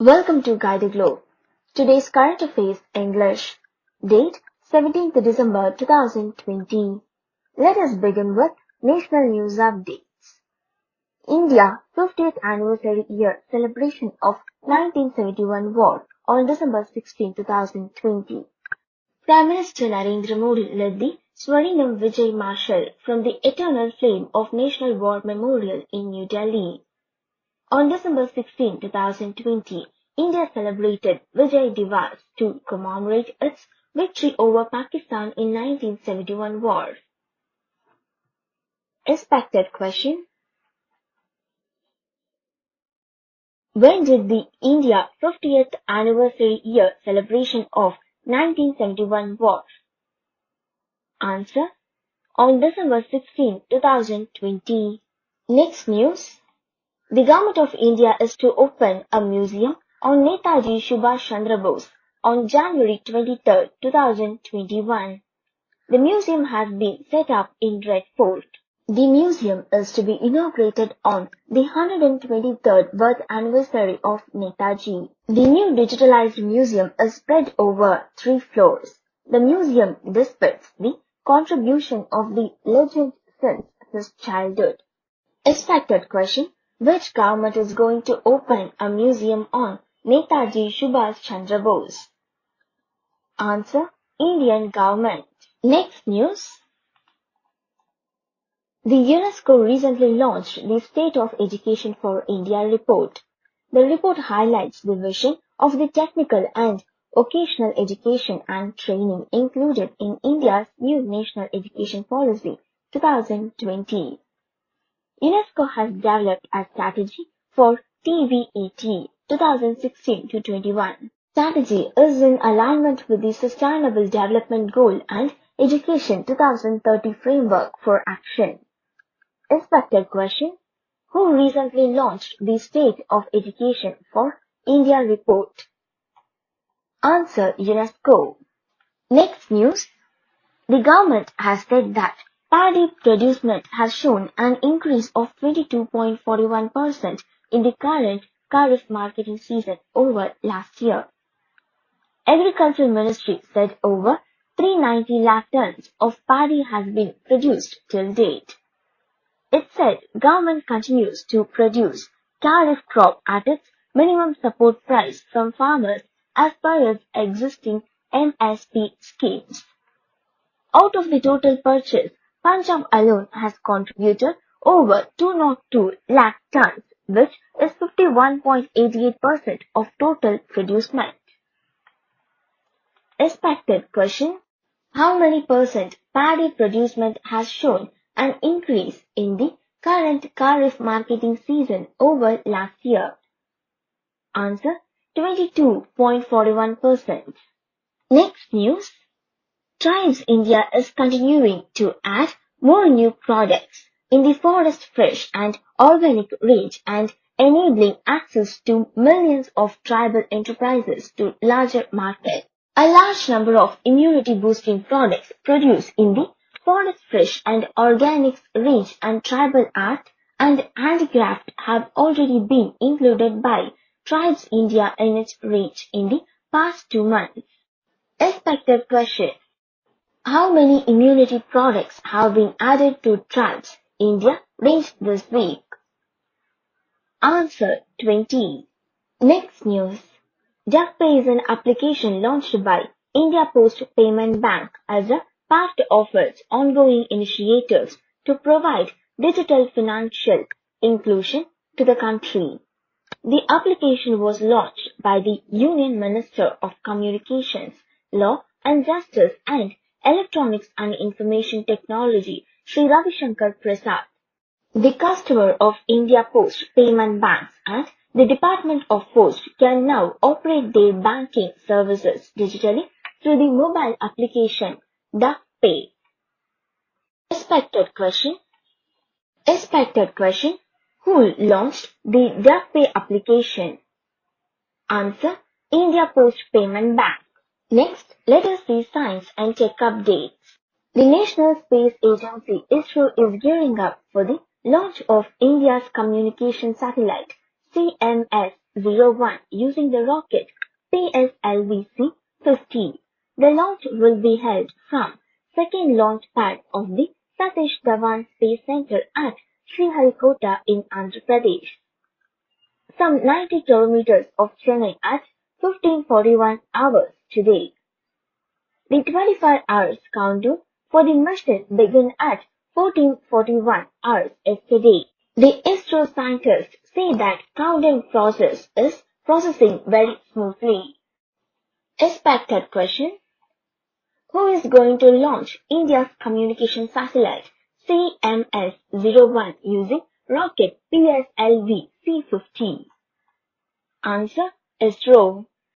Welcome to guiderglobe. Today's current affairs English. Date 17th December 2020. Let us begin with national news updates. India 50th anniversary year celebration of 1971 war on December 16, 2020. Prime Minister Narendra Modi led the Swarinam Vijay Marshal from the eternal flame of National War Memorial in New Delhi. On December 16, 2020, India celebrated Vijay Diwas to commemorate its victory over Pakistan in 1971 war. Expected question. When did the India 50th anniversary year celebration of 1971 war? Answer. On December 16, 2020. Next news. The Government of India is to open a museum on Netaji Subhash Chandra Bose on January 23, 2021. The museum has been set up in Red Fort. The museum is to be inaugurated on the 123rd birth anniversary of Netaji. The new digitalized museum is spread over 3 floors. The museum depicts the contribution of the legend since his childhood. Expected question. Which government is going to open a museum on Netaji Subhash Chandra Bose? Answer. Indian government. Next news. The UNESCO recently launched the State of Education for India report. The report highlights the vision of the technical and vocational education and training included in India's new National Education Policy 2020. UNESCO has developed a strategy for TVET 2016-21. Strategy is in alignment with the Sustainable Development Goal and Education 2030 Framework for Action. Expected question. Who recently launched the State of Education for India report? Answer. UNESCO. Next news. The government has said that paddy producement has shown an increase of 22.41% in the current Kharif marketing season over last year. Agriculture Ministry said over 390 lakh tons of paddy has been produced till date. It said government continues to produce Kharif crop at its minimum support price from farmers as per its existing MSP schemes. Out of the total purchase, Punjab alone has contributed over 202 lakh tons, which is 51.88% of total producement. Expected question. How many percent paddy producement has shown an increase in the current Kharif marketing season over last year? Answer. 22.41%. Next news. Tribes India is continuing to add more new products in the forest fresh and organic range and enabling access to millions of tribal enterprises to larger markets. A large number of immunity-boosting products produced in the forest fresh and organics range and tribal art and handicraft have already been included by Tribes India in its range in the past 2 months. Expected question. How many immunity products have been added to Tribes India range this week? Answer. 20. Next news. JustPay is an application launched by India Post Payment Bank as a part of its ongoing initiatives to provide digital financial inclusion to the country. The application was launched by the Union Minister of Communications, Law and Justice and Electronics and Information Technology, Sri Ravi Shankar Prasad. The customer of India Post Payment Banks and the Department of Post can now operate their banking services digitally through the mobile application JustPay. Expected question. Who launched the JustPay application? Answer. India Post Payment Bank. Next, let us see science and tech updates. The National Space Agency ISRO is gearing up for the launch of India's communication satellite CMS CMS-01 using the rocket PSLV-C-15. The launch will be held from second launch pad of the Satish Dhawan Space Center at Sriharikota in Andhra Pradesh, some 90 kilometers of Chennai at 15:41 hours today. The 25 hours countdown for the mission began at 14:41 hours yesterday. The ISRO scientists say that countdown process is processing very smoothly. Expected question: who is going to launch India's communication satellite CMS-01 using rocket PSLV-C-15? Answer: ISRO.